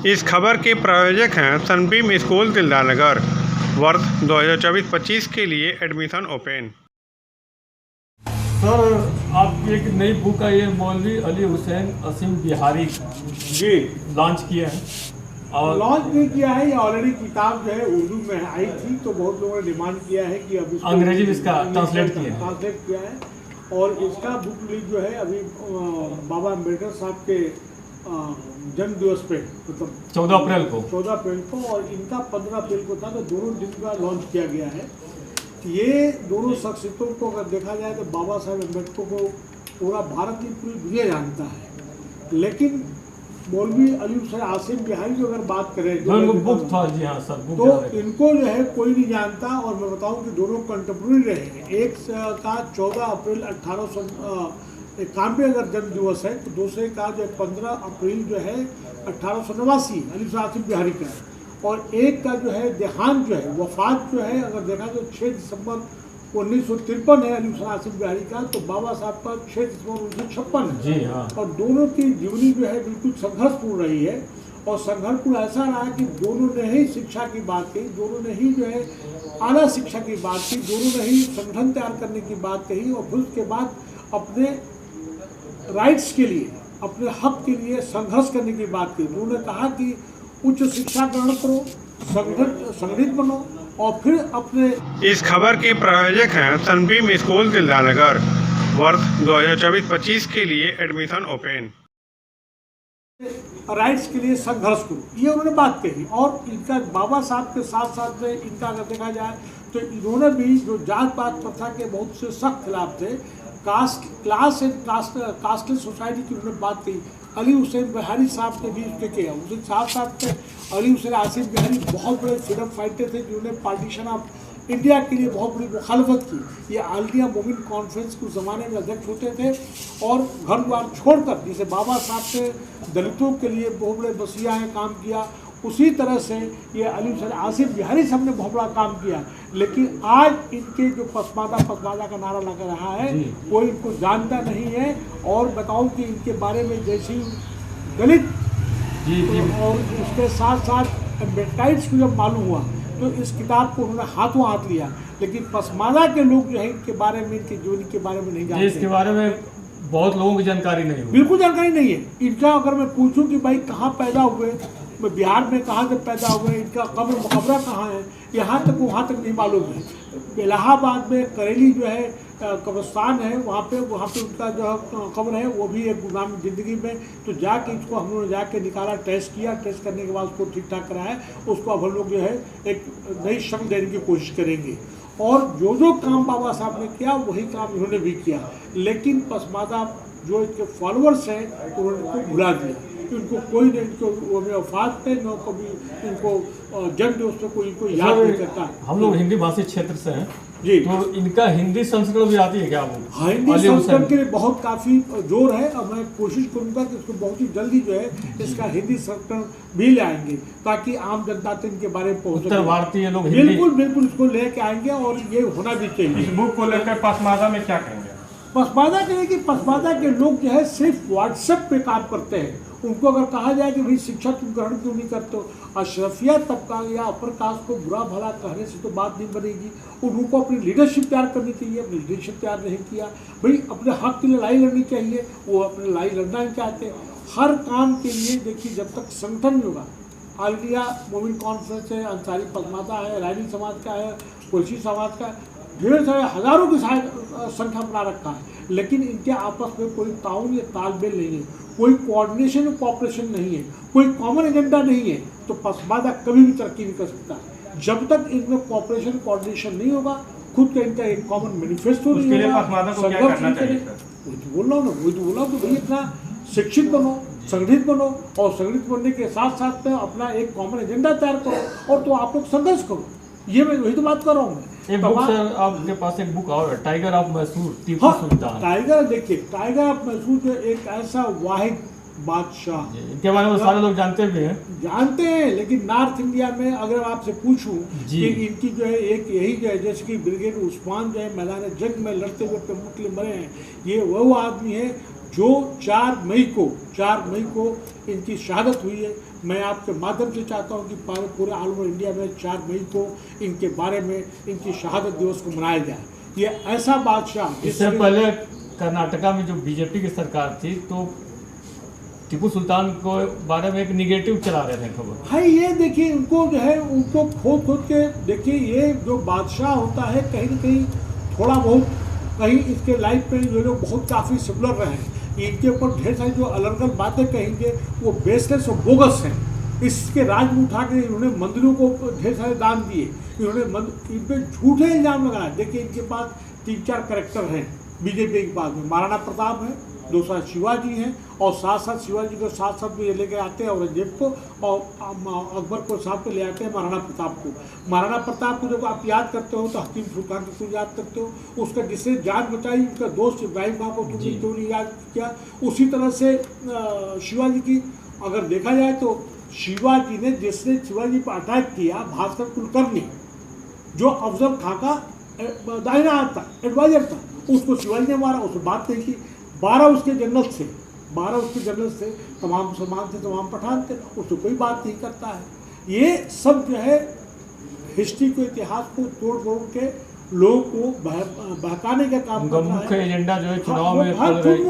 इस खबर के प्रायोजक हैं सनबीम स्कूल दिलदारनगर। वर्ष 2024-25 के लिए एडमिशन ओपन। सर, आपकी एक नई बुक आई है, मौलवी अली हुसैन असीम बिहारी जी लॉन्च किए हैं। और लॉन्च नहीं किया है, ये ऑलरेडी किताब जो है उर्दू में आई थी, तो बहुत लोगों ने डिमांड किया है कि अब इसको अंग्रेजी में इसका ट्रांसलेट किया है। और इसका बुक रिलीज जो है अभी बाबा अम्बेडकर साहब के जन्म दिवस पे, मतलब 14 अप्रैल को, और इनका 15 अप्रैल को था, तो दोनों दिन का लॉन्च किया गया है। ये दोनों शख्सियतों को अगर देखा जाए तो बाबा साहब अम्बेडकर को पूरा भारत की पूरी दुनिया जानता है, लेकिन मौलवी अली हुसैन आसिम बिहारी जो अगर बात करें बुक था, जी हाँ सर, बुक तो इनको जो है कोई नहीं जानता। और मैं बताऊं कि दोनों कंटेम्प्रेरी रहे हैं। एक का 14 अप्रैल 1891 अगर जन्म दिवस है, तो दूसरे का जो 15 अप्रैल जो है 1889 अली हुसैन आसिम बिहारी का है। और एक का जो है देहांत जो है, वफात जो है अगर देखा तो 6 दिसंबर 1953 है अली हुसैन आसिम बिहारी का, तो बाबा साहब का 6 दिसंबर 1956 है। जी हाँ। और दोनों की जीवनी जो है बिल्कुल संघर्षपूर्ण रही है। और संघर्षपूर्ण ऐसा रहा कि दोनों ने ही शिक्षा की बात कही, दोनों ने ही जो है आला शिक्षा की बात की, दोनों ने ही संगठन तैयार करने की बात कही, और फिर उसके बाद अपने राइट्स के लिए, अपने हक के लिए संघर्ष करने की बात की। उन्होंने कहा कि उच्च शिक्षा ग्रहण करो, संगठित बनो, और फिर अपने। इस खबर के प्रायोजक हैं सनबीम स्कूल दिलदारनगर। वर्ष 2024-25 के लिए एडमिशन ओपन। राइट्स के लिए संघर्ष करो, ये उन्होंने बात कही। और इनका बाबा साहब के साथ साथ में इनका अगर देखा जाए तो इन्होंने भी जो जात पात प्रथा के बहुत से सख्त खिलाफ थे, क्लास एंड कास्टलेस सोसाइटी की उन्होंने बात कही। अली हुसैन बिहारी साहब ने भी उसके किया। उसके साथ साथ में अली हुसैन आसिम बिहारी बहुत बड़े फ्रीडम फाइटर थे, जिन्होंने पार्टीशन ऑफ इंडिया के लिए बहुत बड़ी मुखालफत की। ये ऑल इंडिया मोमिन कॉन्फ्रेंस के ज़माने में अध्यक्ष होते थे, और घर द्वार छोड़कर, जैसे बाबा साहब ने दलितों के लिए बहुत बड़े बसिया हैं काम किया, उसी तरह से ये अली हुसैन आसिम बिहारी साहब ने बहुत बड़ा काम किया। लेकिन आज इनके जो पसमादा का नारा लग रहा है, कोई इनको जानता नहीं है। और बताऊं कि इनके बारे में जैसी दलित और उसके साथ साथ अम्बेडकराइट्स को जब मालूम हुआ, तो इस किताब को उन्होंने हाथों हाथ लिया। लेकिन पसमादा के लोग जो है इनके बारे में, इनके जीवनी के बारे में नहीं जानते। इसके बारे में बहुत लोगों की जानकारी नहीं है, बिल्कुल जानकारी नहीं है। इनका अगर मैं पूछूं कि भाई कहाँ पैदा हुए, मैं बिहार में कहाँ से पैदा हुए, इनका कब्र मकबरा कहाँ है, यहाँ तक वहाँ तक नहीं मालूम है। इलाहाबाद में करेली जो है कब्रस्तान है, वहाँ पे उनका जो कब्र है, वो भी एक गुमनाम ज़िंदगी में। तो जाके इसको हम लोगों ने जाके निकाला, टेस्ट किया, टेस्ट करने के बाद उसको ठीक ठाक कराया। उसको अब हम लोग जो है एक नई शक्ल देने की कोशिश करेंगे। और जो काम बाबा साहब ने किया वही काम इन्होंने भी किया। लेकिन पसमादा जो इनके फॉलोअर्स हैं उन्होंने इनको भुला दिया। इनको कोई नहीं, इनको वफात पे न कभी इनको जन्म दिवस पे कोई इनको याद नहीं करता। हम लोग हिंदी भाषी क्षेत्र से हैं जी, तो इनका हिंदी संस्करण भी आती है क्या? हाँ, हिंदी संस्करण के लिए बहुत काफ़ी जोर है, और मैं कोशिश करूंगा कि इसको बहुत ही जल्दी जो है इसका हिंदी संस्करण भी ले आएंगे, ताकि आम जनता तक इनके बारे में पहुँच उत्तर भारतीय लोग बिल्कुल इसको लेके आएंगे, और ये होना भी चाहिए। इस बुक को लेकर पसमादा में क्या कहेंगे? पसमादा के लिए कि पसमादा के लोग जो है सिर्फ व्हाट्सएप पे काम करते हैं। उनको अगर कहा जाए कि भाई शिक्षा तुम ग्रहण क्यों नहीं करते हो, अशरफिया तबका या अपर कास्ट को बुरा भला कहने से तो बात नहीं बनेगी। उनको अपनी लीडरशिप तैयार करनी चाहिए, अपनी लीडरशिप तैयार नहीं किया। भाई अपने हक के लिए लड़ाई लड़नी चाहिए, वो अपने लड़ाई लड़ना नहीं चाहते। हर काम के लिए देखिए, जब तक संगठन नहीं होगा, ऑल इंडिया मोमिन कॉन्फ्रेंस है, अंसारी पसमादा है, रानी समाज का है, कुर्सी समाज का, ढेर सारे हजारों की संख्या बना रखा है, लेकिन इनके आपस में कोई ताउन या तालमेल नहीं है, कोई कोऑर्डिनेशन और कोऑपरेशन नहीं है, कोई कॉमन एजेंडा नहीं है। तो पसमादा कभी भी तरक्की नहीं कर सकता जब तक इनमें कोऑपरेशन कोऑर्डिनेशन नहीं होगा, खुद का इनका एक कॉमन मैनिफेस्टो नहीं होगा। वही बोल रहा हूँ तो भाई इतना शिक्षित बनो, संगठित बनो, और संगठित बनने के साथ साथ में अपना एक कॉमन एजेंडा तैयार करो, और तो आप लोग संघर्ष करो। ये मैं वही तो बात कर रहा हूँ। एक बुक सर, आपके पास एक बुक और टाइगर ऑफ मैसूर, टीपू हाँ, सुल्तान। टाइगर, देखिए टाइगर ऑफ मैसूर जो एक ऐसा वाहिद बादशाह, इनके बारे में सारे लोग जानते भी हैं, लेकिन नॉर्थ इंडिया में अगर आपसे पूछूं कि इनकी जो है एक यही जो है, जैसे कि ब्रिगेड उस्मान जो है मैदान जंग में लड़ते हुए मुस्लिम मरे हैं, ये वो आदमी है जो 4 मई को इनकी शहादत हुई है। मैं आपके माध्यम से चाहता हूं कि पूरे ऑल ओवर इंडिया में 4 मई को इनके बारे में इनकी शहादत दिवस को मनाया जाए। ये ऐसा बादशाह इससे पहले कर्नाटका में जो बीजेपी की सरकार थी तो टीपू सुल्तान को बारे में एक निगेटिव चला रहे थे खबर। हाँ, ये देखिए उनको जो है उनको खोद के देखिए, ये जो बादशाह होता है कहीं न कहीं थोड़ा बहुत कहीं इसके लाइफ में ये लोग बहुत काफ़ी सिमिलर रहे हैं। इनके ऊपर ढेर सारी जो अलग अलग बातें कहेंगे वो बेसलेस और बोगस हैं। इसके राज में उठा के इन्होंने मंदिरों को ढेर सारे दान दिए, इन्होंने इन पर झूठे इल्ज़ाम लगाए। देखिए इनके पास 3-4 कैरेक्टर हैं बीजेपी के पास में। महाराणा प्रताप है, दूसरा शिवाजी हैं, और साथ साथ शिवाजी को साथ साथ में ये लेके आते हैं औरंगजेब को, और अकबर को साथ में ले आते हैं महाराणा प्रताप को। महाराणा प्रताप को जब आप याद करते हो तो हकीम सुल्तान को क्यों याद करते हो? उसका जिसने जान बचाई उसका दोस्त इब्राहिम खां को तुमने क्यों नहीं याद किया? उसी तरह से शिवाजी की अगर देखा जाए तो शिवाजी ने जिसने शिवाजी पर अटैक किया, भास्कर कुलकर्णी जो अफजल खां का दाहिना हाथ था, एडवाइजर था, उसको शिवाजी ने मारा, उससे बात नहीं की। 12 उसके जनरल थे, तमाम मुसलमान थे, तमाम पठान थे, उससे कोई बात नहीं करता है। ये सब जो है हिस्ट्री को, इतिहास को तोड़ के लोगों को बहकाने का काम कर रहा है। मुख्य एजेंडा जो है चुनाव में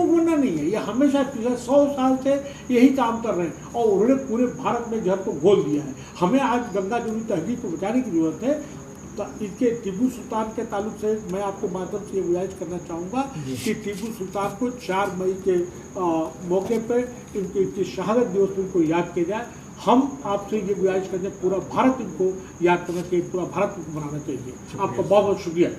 बोलना नहीं है, ये हमेशा 100 साल से यही काम कर रहे हैं और उन्होंने पूरे भारत में जहर को घोल दिया है। हमें आज गंगा जमुनी तहजीब को बचाने की जरूरत है। तो इनके टीपू सुल्तान के ताल्लुक से मैं आपको माध्यम से ये गुजारिश करना चाहूँगा कि टीपू सुल्तान को 4 मई के मौके पर इनकी शहादत दिवस पर इनको याद किया जाए। हम आपसे ये गुजारिश करते हैं पूरा भारत इनको याद करना चाहिए, पूरा भारत इनको मनाना चाहिए। आपका बहुत बहुत शुक्रिया।